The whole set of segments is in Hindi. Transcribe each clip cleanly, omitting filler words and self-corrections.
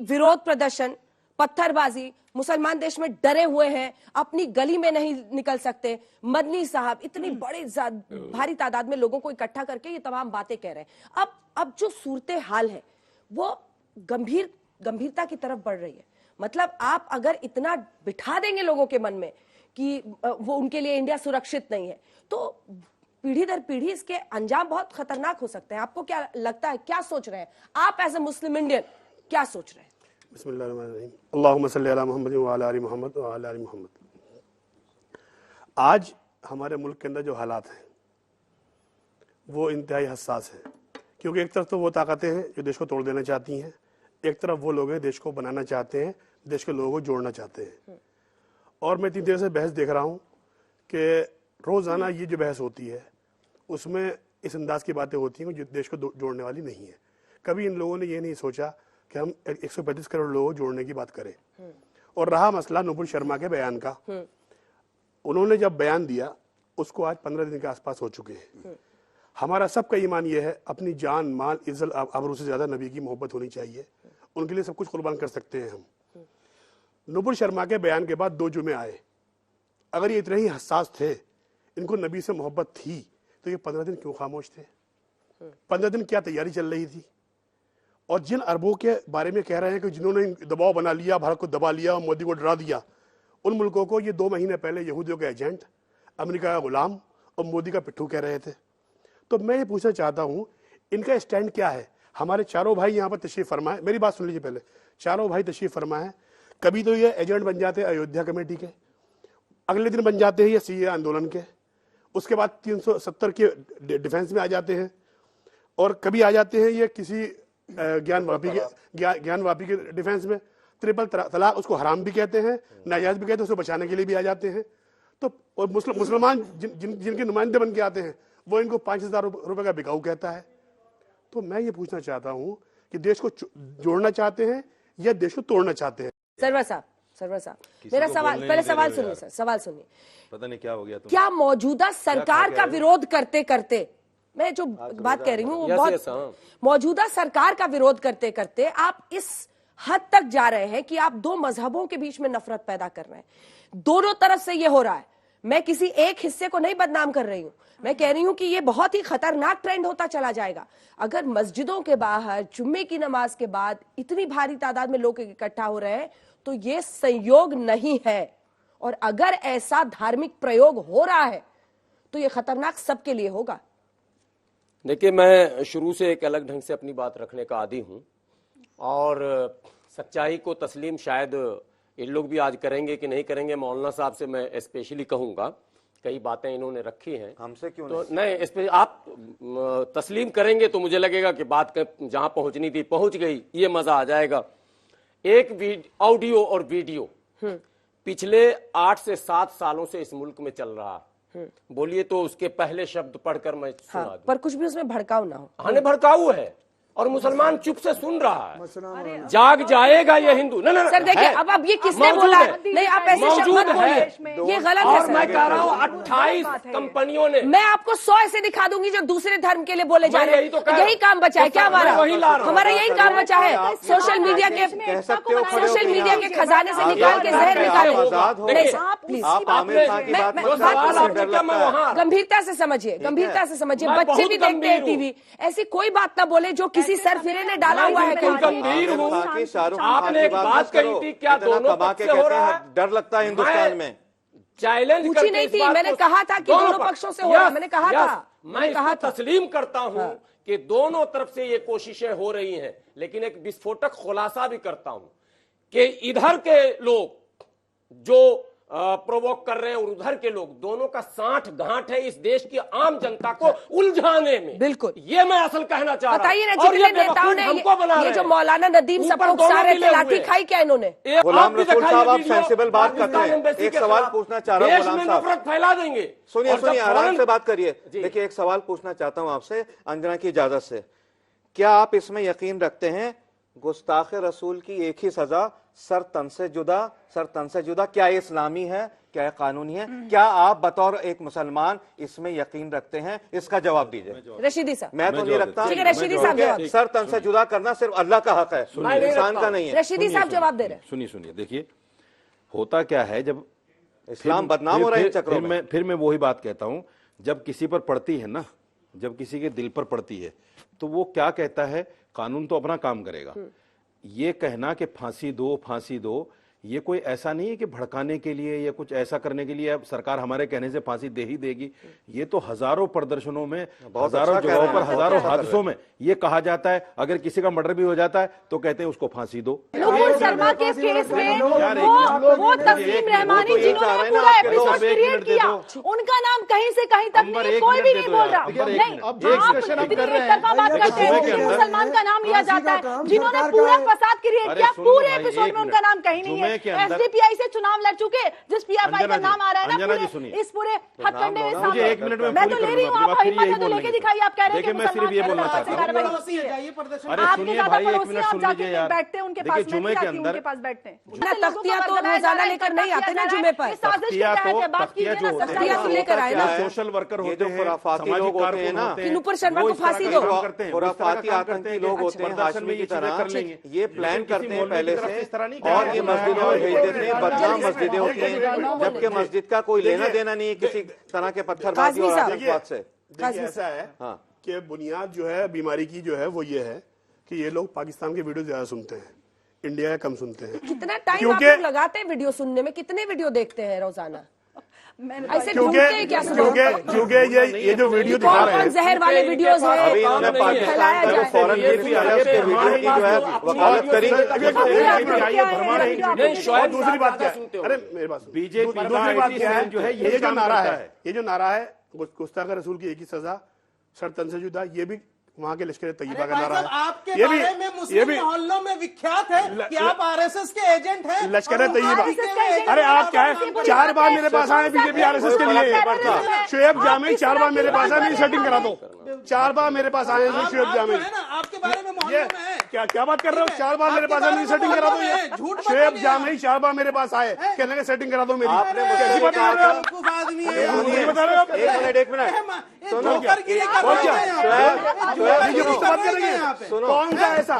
विरोध प्रदर्शन, पत्थरबाजी, मुसलमान देश में डरे हुए हैं, अपनी गली में नहीं निकल सकते। मदनी साहब इतनी बड़ी भारी तादाद में लोगों को इकट्ठा करके ये तमाम बातें कह रहे हैं। अब जो सूरत हाल है वो गंभीरता की तरफ बढ़ रही है। मतलब आप अगर इतना बिठा देंगे लोगों के मन में कि वो उनके लिए इंडिया सुरक्षित नहीं है, तो पीढ़ी दर पीढ़ी इसके अंजाम बहुत खतरनाक हो सकते हैं। आपको क्या लगता है, क्या सोच रहे हैं आप एज ए मुस्लिम इंडियन, क्या सोच रहे हैं? बिस्मिल्लाहिर्रहमानिर्रहीम, अल्लाहुम्मा सल्ली अला मुहम्मद व अला आलि मुहम्मद व अला आलि मुहम्मद। आज हमारे मुल्क के अंदर जो हालात हैं वो इंतहाई हसास है, क्योंकि एक तरफ तो वो ताकतें हैं जो देश को तोड़ देना चाहती हैं, एक तरफ वो लोग हैं देश को बनाना चाहते हैं, देश के लोगों को जोड़ना चाहते हैं। और मैं इतनी देर से बहस देख रहा हूँ कि रोज़ाना ये जो बहस होती है उसमें इस अंदाज की बातें होती हैं जो देश को जोड़ने वाली नहीं है। कभी इन लोगों ने ये नहीं सोचा कि हम 135 करोड़ लोगों को जोड़ने की बात करें। और रहा मसला नुपुर शर्मा के बयान का, उन्होंने जब बयान दिया उसको आज 15 दिन के आसपास हो चुके हैं। हमारा सबका ईमान यह है अपनी जान, माल, इज्जत, आबरू से ज्यादा नबी की मोहब्बत होनी चाहिए। उनके लिए सब कुछ कुर्बान कर सकते हैं हम। नुपुर शर्मा के बयान के बाद 2 जुमे आए। अगर ये इतने ही हसास थे, इनको नबी से मोहब्बत थी, तो ये 15 दिन क्यों खामोश थे? 15 दिन क्या तैयारी चल रही थी? और जिन अरबों के बारे में कह रहे हैं कि जिन्होंने दबाव बना लिया, भारत को दबा लिया, मोदी को डरा दिया, उन मुल्कों को ये 2 महीने पहले यहूदियों के एजेंट, अमेरिका का गुलाम और मोदी का पिट्ठू कह रहे थे। तो मैं ये पूछना चाहता हूँ इनका स्टैंड क्या है? हमारे चारों भाई यहाँ पर तशरीफ फरमाए, मेरी बात सुन लीजिए पहले। चारों भाई तशरीफ फरमाए। कभी तो ये एजेंट बन जाते हैं अयोध्या कमेटी के, अगले दिन बन जाते हैं ये सीए आंदोलन के, उसके बाद 370 के डिफेंस में आ जाते हैं, और कभी आ जाते हैं ये किसी ज्ञान वापी के डिफेंस में। ट्रिपल तलाक उसको हराम भी कहते हैं, नाजायज भी कहते हैं, उसको बचाने के लिए भी आ जाते हैं। तो और मुसलमान जिनके नुमाइंदे बन के आते हैं वो इनको 5000 रुपए का बिकाऊ कहता है। तो मैं ये पूछना चाहता हूँ कि देश को जोड़ना चाहते हैं या देश को तोड़ना चाहते हैं? सरवर साहब मेरा सवाल, पहले सवाल सुनिए सर, सवाल सुनिए। पता नहीं क्या हो गया। क्या मौजूदा सरकार का विरोध करते करते, मैं जो बात कह रही हूँ वो बहुत, मौजूदा सरकार का विरोध करते करते आप इस हद तक जा रहे हैं कि आप 2 मजहबों के बीच में नफरत पैदा कर रहे हैं। दोनों तरफ से ये हो रहा है। मैं किसी एक हिस्से को नहीं बदनाम कर रही हूँ, मैं कह रही हूँ कि ये बहुत ही खतरनाक ट्रेंड होता चला जाएगा। अगर मस्जिदों के बाहर जुम्मे की नमाज के बाद इतनी भारी तादाद में लोग इकट्ठा हो रहे हैं तो ये संयोग नहीं है, और अगर ऐसा धार्मिक प्रयोग हो रहा है तो ये खतरनाक सबके लिए होगा। देखिए, मैं शुरू से एक अलग ढंग से अपनी बात रखने का आदी हूं, और सच्चाई को तस्लीम शायद इन लोग भी आज करेंगे कि नहीं करेंगे। मौलाना साहब से मैं स्पेशली कहूंगा, कई बातें इन्होंने रखी हैं, हमसे क्यों तो नहीं, इस पे आप तस्लीम करेंगे तो मुझे लगेगा कि बात जहां पहुंचनी थी पहुंच गई, ये मजा आ जाएगा। एक ऑडियो और वीडियो पिछले 8 से 7 सालों से इस मुल्क में चल रहा है। बोलिए तो उसके पहले शब्द पढ़कर मैं सुना दूं। पर कुछ भी उसमें भड़काऊ ना हो। हाँ, भड़काऊ है, और मुसलमान चुप से सुन रहा है। जाग जाएगा ये हिंदू। नहीं सर देखिए, अब ये किसने बोला? नहीं, आप ऐसे शब्द मत बोलिए, ये गलत है। और मैं कह रहा हूँ 28 कंपनियों ने, मैं आपको 100 ऐसे दिखा दूंगी जो दूसरे धर्म के लिए बोले जा रहे हैं। यही काम बचा है क्या हमारा? हमारा यही काम बचा है, सोशल मीडिया के खजाने से निकाल के जहर निकाले। गंभीरता से समझिए, गंभीरता से समझिए। बच्चे भी देखते हैं टीवी। ऐसी कोई बात ना बोले जो किसी सरफिरे ने डाला हुआ है। आपने एक बात कही थी, क्या दोनों पक्ष से हो रहा है? डर लगता है हिंदुस्तान में। चैलेंज पूछी नहीं थी, मैंने कहा था कि दोनों पक्षों से हो रहा है। मैंने कहा था, मैं कहा तस्लीम करता हूं कि दोनों तरफ से ये कोशिशें हो रही हैं, लेकिन एक विस्फोटक खुलासा भी करता हूं कि इधर के लोग जो प्रोवोक कर रहे हैं और उधर के लोग, दोनों का साठ गांठ है इस देश की आम जनता को उलझाने में। बिल्कुल, ये मैं असल कहना चाह रहा हूं। बताइए ना, जितने नेताओं ने ये जो मौलाना नदीम सबको उकसा रहे थे, लाठी खाई क्या इन्होंने? गुलाम रसूल साहब, आप सेंसिबल बात करते हैं। एक सवाल पूछना चाह रहा हूँ गुलाम साहब, नफरत फैला देंगे। सुनिए आराम से बात करिए। देखिए, एक सवाल पूछना चाहता हूँ आपसे, अंजना की इजाजत से। क्या आप इसमें यकीन रखते हैं गुस्ताख रसूल की एक ही सजा, सर तन से जुदा, सर तन से जुदा। क्या ये इस्लामी है, क्या ये कानूनी है? क्या आप बतौर एक मुसलमान इसमें यकीन रखते हैं? इसका जवाब दीजिए। रशीदी साहब, मैं तो नहीं रखता। ठीक है, रशीदी साहब जवाब। सर तन से जुदा करना सिर्फ अल्लाह का हक है, इंसान का नहीं है। रशीदी साहब जवाब दे रहे हैं। सुनिए, देखिए होता क्या है, जब इस्लाम बदनाम हो रहा है इन चक्रों में। फिर मैं वही बात कहता हूं, जब किसी पर पड़ती है ना, जब किसी के दिल पर पड़ती है तो वो क्या कहता है, कानून तो अपना काम करेगा। ये कहना कि फांसी दो, ये कोई ऐसा नहीं है कि भड़काने के लिए या कुछ ऐसा करने के लिए अब सरकार हमारे कहने से फांसी दे ही देगी। ये तो हजारों प्रदर्शनों में, हजारों जगहों पर, हजारों हादसों में ये कहा जाता है, अगर किसी का मर्डर भी हो जाता है तो कहते हैं उसको फांसी दो। नुपुर शर्मा के केस में वो तस्लीम रहमानी जिन्होंने पूरा एपिसोड क्रिएट किया, उनका नाम कहीं से कहीं तक नहीं, कोई भी नहीं बोल रहा। नहीं, आप इतनी एकतरफा बात करते हैं, मुसलमान का नाम लिया जाता है, जिन्होंने पूरा फसाद क्रिएट किया, पूरे एपिसोड में उनका नाम कहीं नहीं है। एसडीपीआई से चुनाव लड़ चुके, जिस पीएफआई का नाम आ रहा है ना, इस पूरे हथकंडे में सामने, एक मिनट में मैं तो ले रही हूँ, आप हिम्मत तो लेके दिखाइए। आप कह रहे हैं कि मैं सिर्फ ये बोलना चाहता हूँ, अरे सुनिए भाई, एक मिनट सुन लीजिए यार। बैठते हैं उनके पास, जुमे के अंदर उनके पास बैठते हैं। तख्तियां तो रोजाना लेकर नहीं आते ना जुमे पर, तख्तियां तो लेकर आए ना, सोशल वर्कर होते हैं, खुराफाती लोग होते हैं ना, नुपुर शर्मा को फांसी दो। खुराफाती आतंकी लोग होते हैं, हाशमी की तरह ये प्लान करते हैं पहले से, और ये मस्जिदों में भेज देते हैं, बदनाम मस्जिदें होती हैं, जबकि मस्जिद का कोई लेना देना नहीं है किसी तरह के पत्थरबाजी और आतंकवाद से। देखिए ऐसा है कि बुनियाद जो है बीमारी की जो है वो ये है कि ये लोग पाकिस्तान के वीडियो ज्यादा सुनते हैं, इंडिया का कम सुनते हैं। कितना टाइम आप लोग लगाते हैं वीडियो सुनने में? कितने वीडियो देखते हैं रोजाना? ऐसे ढूंढते हैं क्या? क्योंकि ये जो वीडियो दिखा रहे हैं, जहर वाले वीडियोस हैं, अभी इन्होंने पाकिस्तान का जो फॉरेन मिनिस्ट्री आया उसके वीडियो की जो है वकालत करी। और दूसरी बात क्या है, अरे मेरे पास बीजेपी दूसरी बात क्या है जो है, ये जो नारा है गुस्ताख रसूल की एक ही सजा, सर तन से जुदा, ये भी वहाँ के लश्कर तैयबा का नारा है। आपके बारे में मुस्लिम मोहल्लों में विख्यात है कि आप आरएसएस के एजेंट हैं। लश्कर तैयबा, अरे आप क्या है, 4 बार मेरे पास आए बीजेपी आरएसएस के लिए। शोएब जामी 4 बार मेरे पास आए, मेरी सेटिंग करा दो। 4 बार मेरे पास आए हैं शोएब जामी। आपके बारे में मोहल्लों में है। क्या बात कर रहे हो? 4 बार मेरे पास आए, मेरी सेटिंग करा दो। ये शोएब जामी 4 बार मेरे पास आए, कहने का सेटिंग करा दो मेरी। कैसी बात कर रहे हो? आदमी है, बता रहे हो? एक मिनट सुनो, कौन सा ऐसा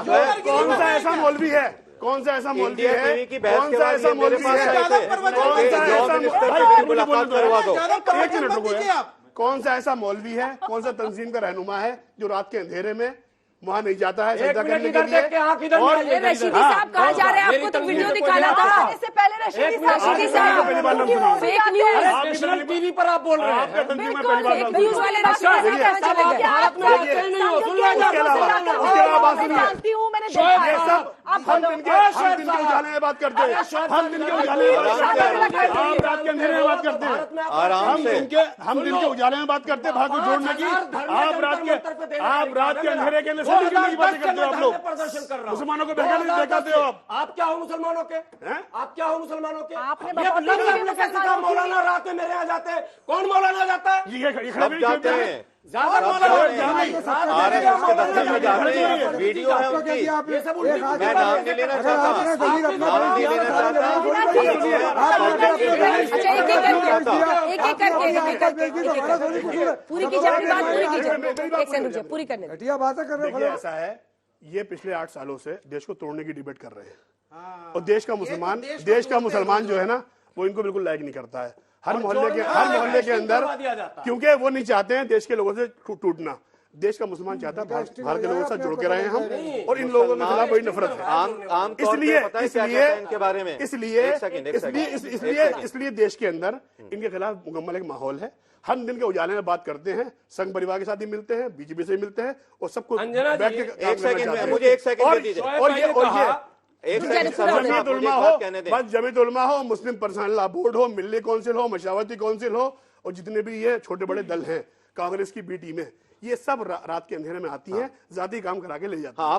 मौलवी है, कौन सा ऐसा मौलवी है, कौन सा ऐसा मौलवी है, कौन सा ऐसा मौलवी है, कौन सा तंजीम का रहनुमा है जो रात के अंधेरे में वहाँ नहीं जाता है सजदा करने के लिए? और रशीदी साहब कहा जा रहे हैं, आपको तो वीडियो दिखाना था इससे पहले। रशीदी साहब फेक न्यूज टीवी पर आप बोल रहे हैं, फेक न्यूज वाले रशीदी साहब कहाँ चले गए? उसके अलावा बात सुनिए, ये सब हम दिन के उजाले में बात करते हैं, हम दिन के उजाले में बात करते हैं, आप रात के अंधेरे में बात करते हैं, हम दिन के उजाले में बात करते हैं, भाग को जोड़ने की। आप रात के अंधेरे के सेटिंग करने की बातें करते हो। आप लोग प्रदर्शन कर रहा हूं, मुसलमानों को दिखाते हो। आप क्या हो मुसलमानों के? आप क्या हो मुसलमानों के? आपने मौलाना रात में मेरे यहाँ जाते हैं, कौन मौलाना जाता है? जाते हैं, ज्यादा वीडियो है उनकी। मैं नाम नहीं लेना चाहता, पूरी कीजिए अपनी बात, पूरी कीजिए, एक सेकंड रुकिए, पूरी करने देखिए ऐसा है, ये पिछले 8 सालों से देश को तोड़ने की डिबेट कर रहे हैं, और देश का मुसलमान जो है ना, वो इनको बिल्कुल लायक नहीं करता है। हर मोहल्ले के अंदर, क्योंकि वो नहीं चाहते हैं देश के लोगों से टूटना। देश का मुसलमान चाहता है भारत के लोगों से जुड़ के रहे हैं हम, और इन लोगों के खिलाफ बड़ी नफरत है। इसलिए देश के अंदर इनके खिलाफ मुकम्मल एक माहौल है। हम दिन के उजाले में बात करते हैं, संघ परिवार के साथ ही मिलते हैं, बीजेपी से मिलते हैं, और सबको बैठ के एक सेकंड, मुझे एक सेकंड दीजिए। जमीयत उलमा हो, मुस्लिम पर्सनल लॉ बोर्ड हो, मिल्ली काउंसिल हो, मशावरती काउंसिल हो, और जितने भी ये छोटे बड़े दल हैं कांग्रेस की बी टीमें, ये सब रात के अंधेरे में आती हैं, जाती काम करा के ले जाती हैं।